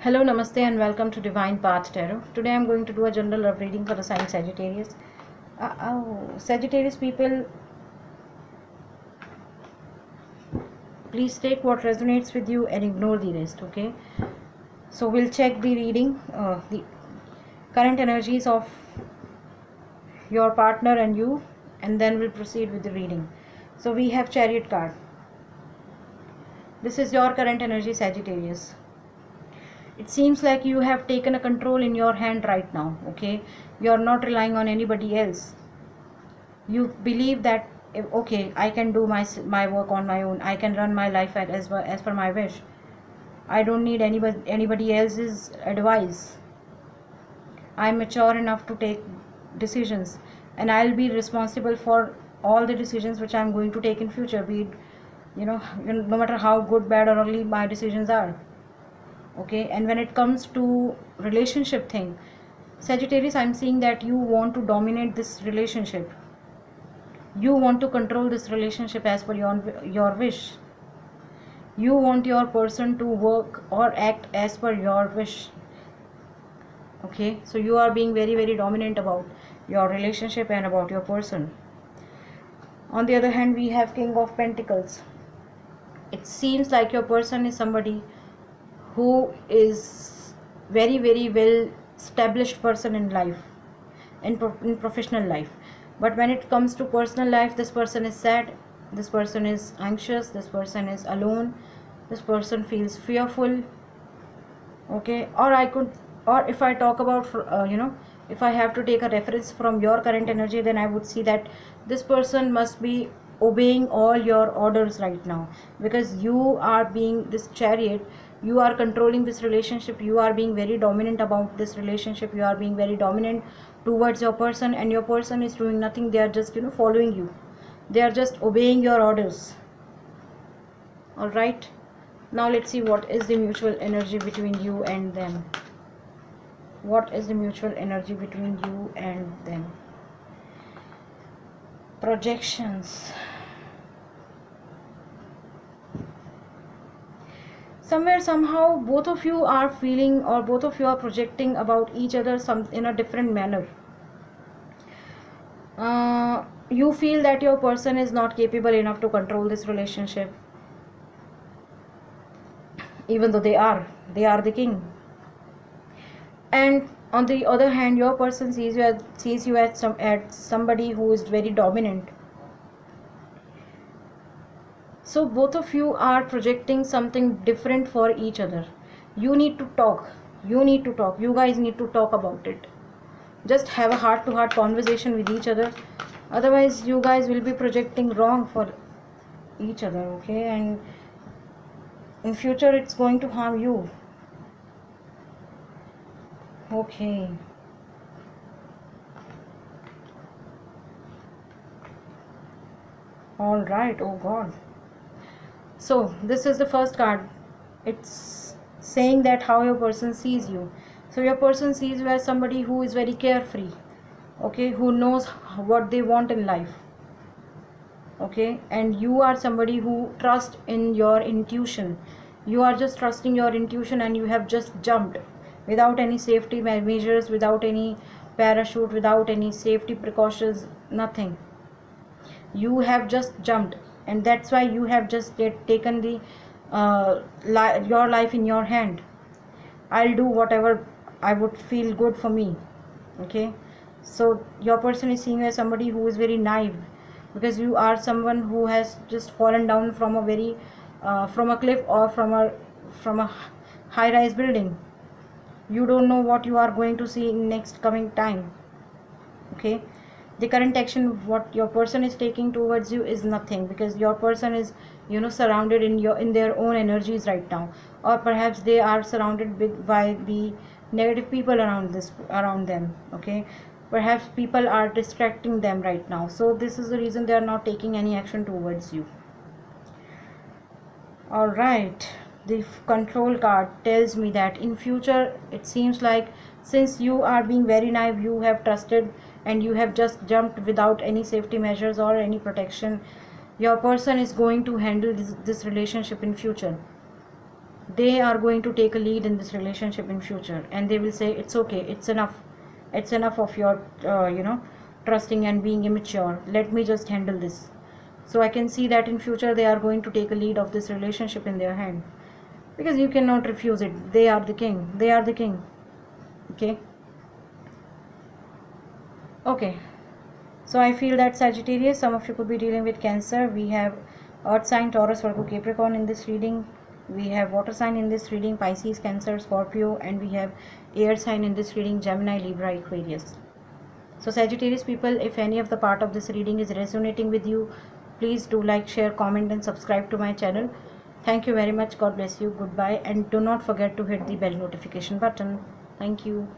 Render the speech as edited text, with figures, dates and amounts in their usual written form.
Hello, Namaste, and welcome to Divine Path Tarot. Today I'm going to do a general love reading for the sign Sagittarius. Sagittarius people, please take what resonates with you and ignore the rest, okay? So we'll check the reading, the current energies of your partner and you, and then we'll proceed with the reading. So we have Chariot card. This is your current energy, Sagittarius. It seems like you have taken a control in your hand right now, okay? You're not relying on anybody else. You believe that, okay, I can do my work on my own. I can run my life as per my wish. I don't need anybody else's advice. I'm mature enough to take decisions, and I'll be responsible for all the decisions which I'm going to take in future, be it, no matter how good, bad, or ugly my decisions are. Okay, and when it comes to relationship thing, Sagittarius, I'm seeing that you want to dominate this relationship. You want to control this relationship as per your wish. You want your person to work or act as per your wish. Okay, so you are being very, very dominant about your relationship and about your person. On the other hand, we have King of Pentacles. It seems like your person is somebody who is very, very well established person in life, in professional life. But when it comes to personal life, this person is sad, this person is anxious, this person is alone, this person feels fearful. Okay, or if I talk about if I have to take a reference from your current energy, then I would see that this person must be obeying all your orders right now, because you are being this Chariot. You are controlling this relationship. You are being very dominant about this relationship. You are being very dominant towards your person, and your person is doing nothing. They are just following you. They are just obeying your orders. All right, now let's see what is the mutual energy between you and them. What is the mutual energy between you and them? Projections. Somewhere, somehow, both of you are feeling, or both of you are projecting about each other in a different manner. You feel that your person is not capable enough to control this relationship, even though they are the king. And on the other hand, your person sees you as somebody who is very dominant. So both of you are projecting something different for each other. You need to talk. You guys need to talk about it. Just have a heart-to-heart conversation with each other. Otherwise, you guys will be projecting wrong for each other, okay? And in future, it's going to harm you. Okay. All right. Oh God. So this is the first card. It's saying that how your person sees you. So your person sees you as somebody who is very carefree, okay, who knows what they want in life, okay, and you are somebody who trusts in your intuition. You are just trusting your intuition, and you have just jumped without any safety measures, without any parachute, without any safety precautions, nothing. You have just jumped, and that's why you have just taken the your life in your hand. I'll do whatever I would feel good for me, okay? So your person is seeing you as somebody who is very naive, because you are someone who has just fallen down from a very from a cliff, or from a high-rise building. You don't know what you are going to see in next coming time, okay? The current action what your person is taking towards you is nothing, because your person is surrounded in their own energies right now, or perhaps they are surrounded by the negative people around them, okay? Perhaps people are distracting them right now, so this is the reason they are not taking any action towards you. All right, the control card tells me that in future, it seems like, since you are being very naive, you have trusted and you have just jumped without any safety measures or any protection, your person is going to handle this relationship in future. they are going to take a lead in this relationship in future, and they will say it's okay, it's enough of your trusting and being immature, let me just handle this. So I can see that in future they are going to take a lead of this relationship in their hand, because you cannot refuse it. They are the king, they are the king. Okay, so I feel that Sagittarius, some of you could be dealing with Cancer. We have earth sign Taurus, Virgo, Capricorn in this reading. We have water sign in this reading, Pisces, Cancer, Scorpio, and we have air sign in this reading, Gemini, Libra, Aquarius. So Sagittarius people, if any of the part of this reading is resonating with you, please do like, share, comment and subscribe to my channel. Thank you very much. God bless you. Goodbye. And do not forget to hit the bell notification button. Thank you.